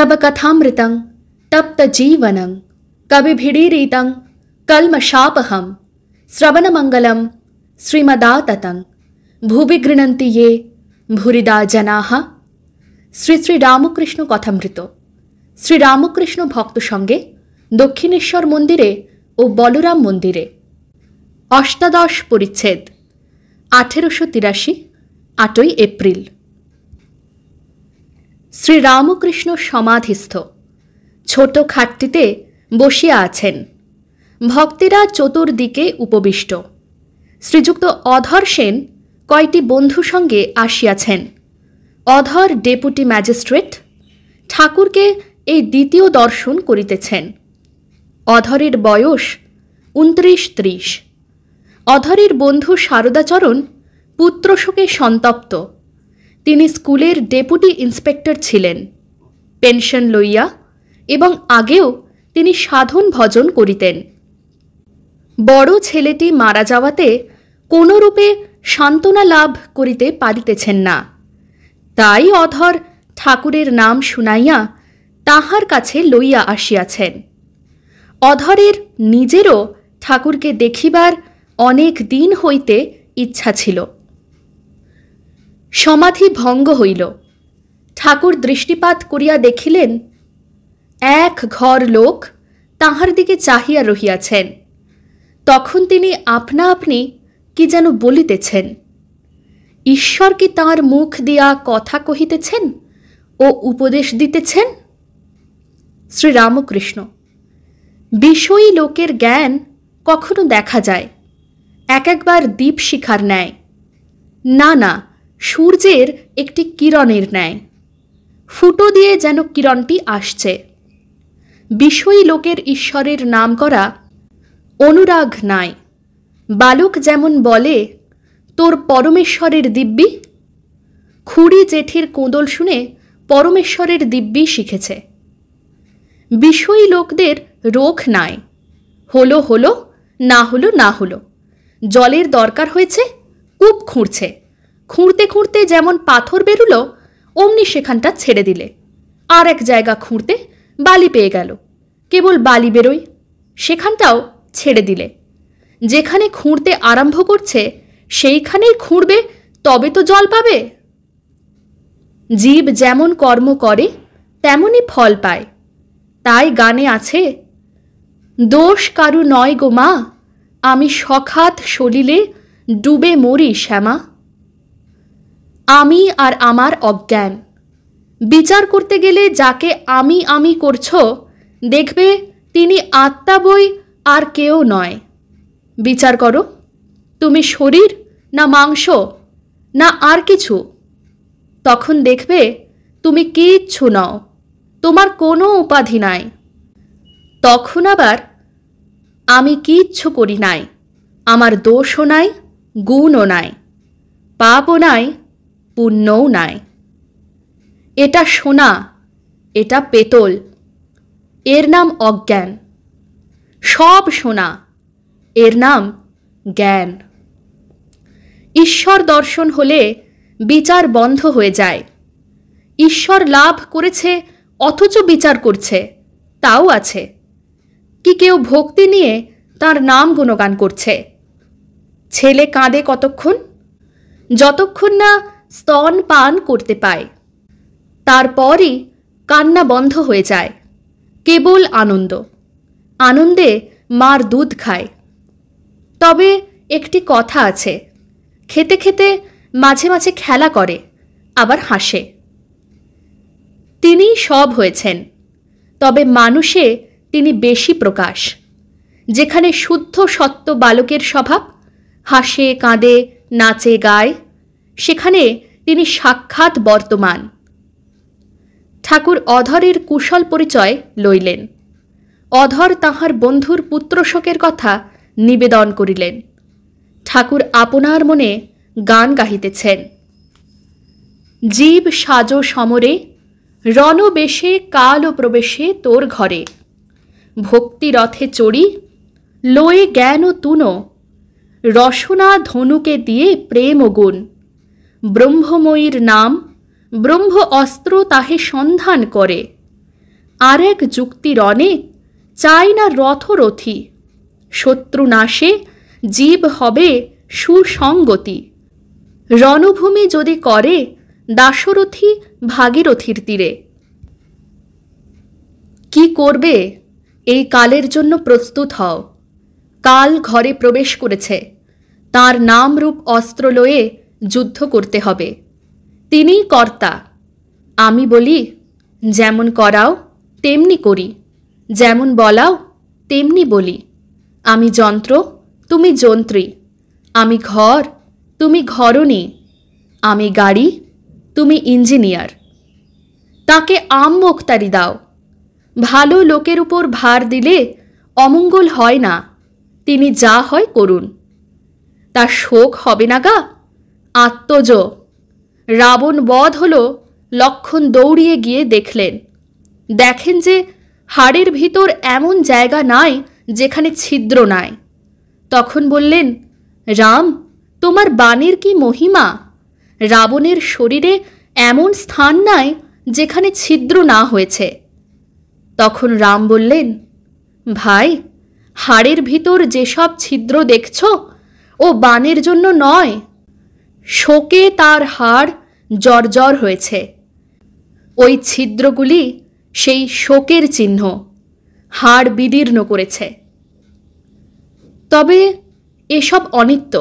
तब कथामृतं तप्त जीवनं कविभिरीरितं कल्मषापहं श्रवणमंगलं श्रीमदाततं भुवि गृह्णन्ति ये भूरिदा जनाः। শ্রী শ্রী রামকৃষ্ণ কথামৃত। শ্রীরামকৃষ্ণ ভক্ত সঙ্গে দক্ষিণেশ্বর মন্দিরে ও বলরাম মন্দিরে। অষ্টাদশ পরিচ্ছেদ। 1883 8ই এপ্রিল। শ্রীরামকৃষ্ণ সমাধিস্থ ছোট খাটটিতে বসিয়া আছেন। ভক্তেরা চতুর্দিকে উপবিষ্ট। শ্রীযুক্ত অধর সেন কয়টি বন্ধু সঙ্গে আসিয়াছেন। অধর ডেপুটি ম্যাজিস্ট্রেট ঠাকুরকে এই দ্বিতীয় দর্শন করিতেছেন। অধরের বয়স 29-30। অধরের বন্ধু শারদাচরণ পুত্রশোকে সন্তপ্ত। তিনি স্কুলের ডেপুটি ইন্সপেক্টর ছিলেন, পেনশন লইয়া, এবং আগেও তিনি সাধন ভজন করিতেন। বড় ছেলেটি মারা যাওয়াতে কোনরূপে সান্ত্বনা লাভ করিতে পারিতেছেন না। তাই অধর ঠাকুরের নাম শুনাইয়া তাহার কাছে লইয়া আসিয়াছেন। অধরের নিজেরও ঠাকুরকে দেখিবার অনেক দিন হইতে ইচ্ছা ছিল। সমাধি ভঙ্গ হইল। ঠাকুর দৃষ্টিপাত করিয়া দেখিলেন এক ঘর লোক তাহার দিকে চাহিয়া রহিয়াছেন। তখন তিনি আপনা আপনি কি যেন বলিতেছেন। ঈশ্বর কি তাঁর মুখ দিয়া কথা কহিতেছেন ও উপদেশ দিতেছেন? শ্রীরামকৃষ্ণ: বিষয়ী লোকের জ্ঞান কখনো দেখা যায়, এক একবার দীপশিখার ন্যায়, না না, সূর্যের একটি কিরণের ন্যায়। ফুটো দিয়ে যেন কিরণটি আসছে। বিষয়ী লোকের ঈশ্বরের নাম করা অনুরাগ নাই। বালক যেমন বলে, তোর পরমেশ্বরের দিব্যি। খুড়ি জেঠির কোঁদল শুনে পরমেশ্বরের দিব্যি শিখেছে। বিষয়ী লোকদের রোখ নাই। হলো হলো, না হলো না হলো। জলের দরকার হয়েছে, কূপ খুঁড়ছে। খুঁড়তে খুঁড়তে যেমন পাথর বেরুলো, অমনি সেখানটা ছেড়ে দিলে। আর এক জায়গা খুঁড়তে বালি পেয়ে গেল, কেবল বালি বেরোয়, সেখানটাও ছেড়ে দিলে। যেখানে খুঁড়তে আরম্ভ করছে সেইখানেই খুঁড়বে, তবে তো জল পাবে। জীব যেমন কর্ম করে তেমনই ফল পায়। তাই গানে আছে, দোষ কারু নয় গো মা, আমি সখাত সলিলে ডুবে মরি শ্যামা। আমি আর আমার অজ্ঞান। বিচার করতে গেলে যাকে আমি আমি করছো, দেখবে তিনি আত্মা বই আর কেউ নয়। বিচার করো, তুমি শরীর না মাংস না আর কিছু। তখন দেখবে তুমি কিচ্ছু নও, তোমার কোনো উপাধি নাই। তখন আবার আমি কিচ্ছু করি নাই, আমার দোষও নাই, গুণও নাই, পাপও নাই, পুণ্যও নাই। এটা সোনা, এটা পেতল, এর নাম অজ্ঞান। সব সোনা, এর নাম জ্ঞান। ঈশ্বর দর্শন হলে বিচার বন্ধ হয়ে যায়। ঈশ্বর লাভ করেছে অথচ বিচার করছে, তাও আছে। কি কেউ ভক্তি নিয়ে তার নাম গুণগান করছে। ছেলে কাঁদে কতক্ষণ? যতক্ষণ না স্তন পান করতে পায়। তারপরই কান্না বন্ধ হয়ে যায়। কেবল আনন্দ। আনন্দে মার দুধ খায়। তবে একটি কথা আছে, খেতে খেতে মাঝে মাঝে খেলা করে, আবার হাসে। তিনি সব হয়েছেন, তবে মানুষে তিনি বেশি প্রকাশ। যেখানে শুদ্ধ সত্য বালকের স্বভাব, হাসে কাঁদে নাচে গায়, সেখানে তিনি সাক্ষাৎ বর্তমান। ঠাকুর অধরের কুশল পরিচয় লইলেন। অধর তাহার বন্ধুর পুত্রশোকের কথা নিবেদন করিলেন। ঠাকুর আপনার মনে গান গাহিতেছেন। জীব সাজো সমরে, রণবেশে কাল ও প্রবেশে তোর ঘরে। ভক্তি রথে চড়ি, লয়ে জ্ঞান ও তুনো, রসনা ধনুকে দিয়ে প্রেম ও গুণ। ব্রহ্মময়ীর নাম, ব্রহ্ম অস্ত্র তাহে সন্ধান করে। আর এক যুক্তি রণে চাই না রথরথী, শত্রু নাশে জীব হবে সুসঙ্গতি। রণভূমি যদি করে দাশরথী ভাগীরথীর তীরে। কি করবে এই কালের জন্য প্রস্তুত হও। কাল ঘরে প্রবেশ করেছে, তার নাম রূপ অস্ত্র লয়ে যুদ্ধ করতে হবে। তিনিই কর্তা। আমি বলি যেমন করাও তেমনি করি, যেমন বলাও তেমনি বলি। আমি যন্ত্র, তুমি যন্ত্রী। আমি ঘর, তুমি ঘরণী। আমি গাড়ি, তুমি ইঞ্জিনিয়ার। তাকে আম মোক্তারি দাও। ভালো লোকের উপর ভার দিলে অমঙ্গল হয় না, তিনি যা হয় করুন। তার শোক হবে না গা? আত্মজ। রাবণ বধ হল, লক্ষ্মণ দৌড়িয়ে গিয়ে দেখলেন, দেখেন যে হাড়ের ভিতর এমন জায়গা নাই যেখানে ছিদ্র নাই। তখন বললেন, রাম, তোমার বাণীর কি মহিমা! রাবণের শরীরে এমন স্থান নাই যেখানে ছিদ্র না হয়েছে। তখন রাম বললেন, ভাই, হাড়ের ভিতর যেসব ছিদ্র দেখছ ও বাণের জন্য নয়, শোকে তার হাড় জর্জর হয়েছে। ওই ছিদ্রগুলি সেই শোকের চিহ্ন, হাড় বিদীর্ণ করেছে। তবে এসব অনিত্য।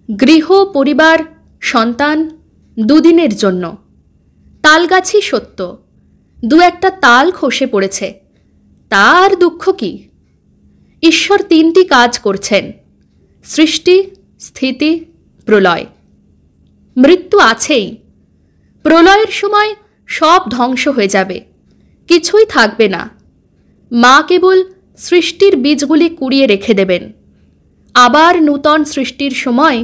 গৃহ, পরিবার, সন্তান দুদিনের জন্য। তালগাছি সত্য, দু একটা তাল খসে পড়েছে, তার দুঃখ কি? ঈশ্বর তিনটি কাজ করছেন, সৃষ্টি, স্থিতি, প্রলয়। মৃত্যু আছেই। প্রলয়ের সময় সব ধ্বংস হয়ে যাবে, কিছুই থাকবে না। মা কেবল সৃষ্টির বীজগুলি কুড়িয়ে রেখে দেবেন, আবার নূতন সৃষ্টির সময়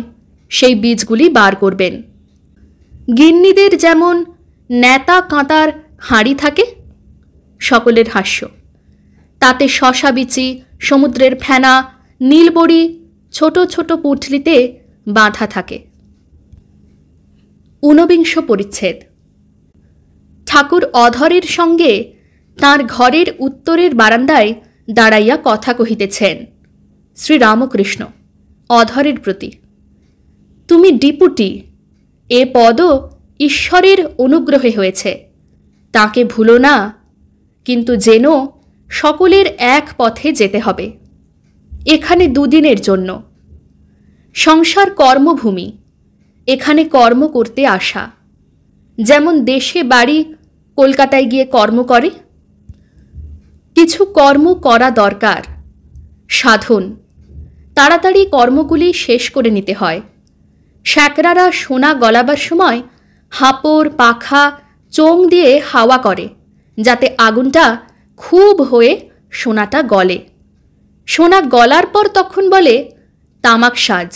সেই বীজগুলি বার করবেন। গিন্নিদের যেমন নেতা কাঁটার হাঁড়ি থাকে, সকলের হাস্য, তাতে শশা বিচি, সমুদ্রের ফেনা, নীলবড়ি ছোট ছোট পুঁটলিতে বাঁধা থাকে। ঊনবিংশ পরিচ্ছেদ। ঠাকুর অধরের সঙ্গে তাঁর ঘরের উত্তরের বারান্দায় দাঁড়াইয়া কথা কহিতেছেন। শ্রীরামকৃষ্ণ অধরের প্রতি, তুমি ডিপুটি, এ পদও ঈশ্বরের অনুগ্রহে হয়েছে, তাকে ভুলো না। কিন্তু যেন সকলের এক পথে যেতে হবে। এখানে দুদিনের জন্য। সংসার কর্মভূমি, এখানে কর্ম করতে আসা। যেমন দেশে বাড়ি কলকাতায় গিয়ে কর্ম করে। কিছু কর্ম করা দরকার, সাধন। তাড়াতাড়ি কর্মগুলি শেষ করে নিতে হয়। শ্যাকরারা সোনা গলাবার সময় হাঁপড়, পাখা, চোং দিয়ে হাওয়া করে, যাতে আগুনটা খুব হয়ে সোনাটা গলে। সোনা গলার পর তখন বলে তামাক সাজ।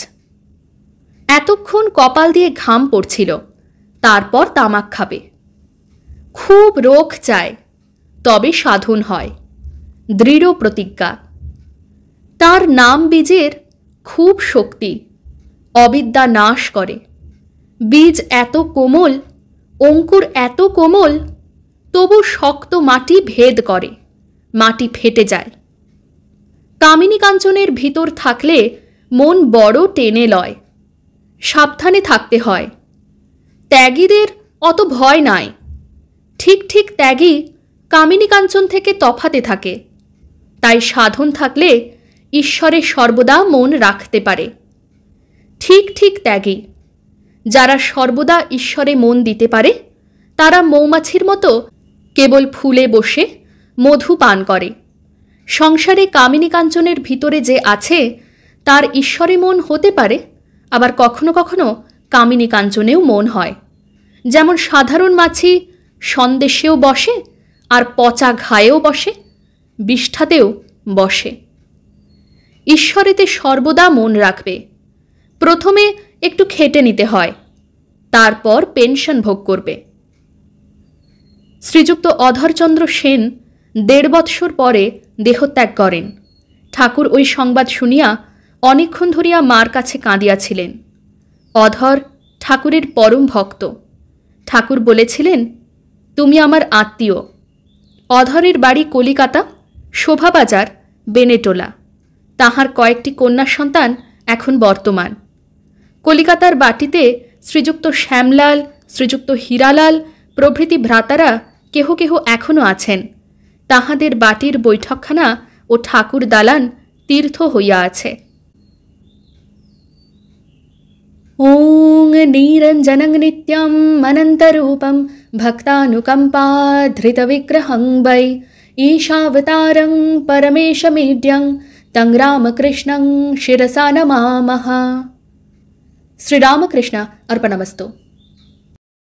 এতক্ষণ কপাল দিয়ে ঘাম পড়ছিল, তারপর তামাক খাবে। খুব রোখ চায়, তবে সাধন হয়। দৃঢ় প্রতিজ্ঞা। তার নাম বীজের খুব শক্তি, অবিদ্যা নাশ করে। বীজ এত কোমল, অঙ্কুর এত কোমল, তবু শক্ত মাটি ভেদ করে, মাটি ফেটে যায়। কামিনী কাঞ্চনের ভিতর থাকলে মন বড় টেনে লয়, সাবধানে থাকতে হয়। ত্যাগীদের অত ভয় নাই। ঠিক ঠিক ত্যাগী কামিনী কাঞ্চন থেকে তফাতে থাকে। তাই সাধন থাকলে ঈশ্বরে সর্বদা মন রাখতে পারে। ঠিক ঠিক ত্যাগী যারা সর্বদা ঈশ্বরে মন দিতে পারে, তারা মৌমাছির মতো কেবল ফুলে বসে মধু পান করে। সংসারে কামিনী কাঞ্চনের ভিতরে যে আছে, তার ঈশ্বরে মন হতে পারে, আবার কখনো কখনো কামিনী কাঞ্চনেও মন হয়। যেমন সাধারণ মাছি সন্দেশেও বসে, আর পচা ঘায়েও বসে, বিষ্ঠাতেও বসে। ঈশ্বরেতে সর্বদা মন রাখবে। প্রথমে একটু খেটে নিতে হয়, তারপর পেনশন ভোগ করবে। শ্রীযুক্ত অধরচন্দ্র সেন 1.5 বৎসর পরে দেহত্যাগ করেন। ঠাকুর ওই সংবাদ শুনিয়া অনেকক্ষণ ধরিয়া মার কাছে কাঁদিয়াছিলেন। অধর ঠাকুরের পরম ভক্ত। ঠাকুর বলেছিলেন, তুমি আমার আত্মীয়। অধরের বাড়ি কলিকাতা, শোভাবাজার, বেনেটোলা। তাহার কয়েকটি কন্যা সন্তান এখন বর্তমান। কলিকাতার বাটিতে শ্রীযুক্ত শ্যামলাল, শ্রীযুক্ত হীরালাল প্রভৃতি ভ্রাতারা কেহ কেহ এখনও আছেন। তাহাদের বাটির বৈঠকখানা ও ঠাকুর দালান তীর্থ হইয়া আছে। ওং নিরঞ্জনং নিত্যম অনন্তরূপম ভক্তানুকম্পাধৃতবিগ্রহং वै ईशावतारं परमेशमीड्यं तं रामकृष्णं शिरसा नमामः। श्रीरामकृष्ण अर्पणमस्तु।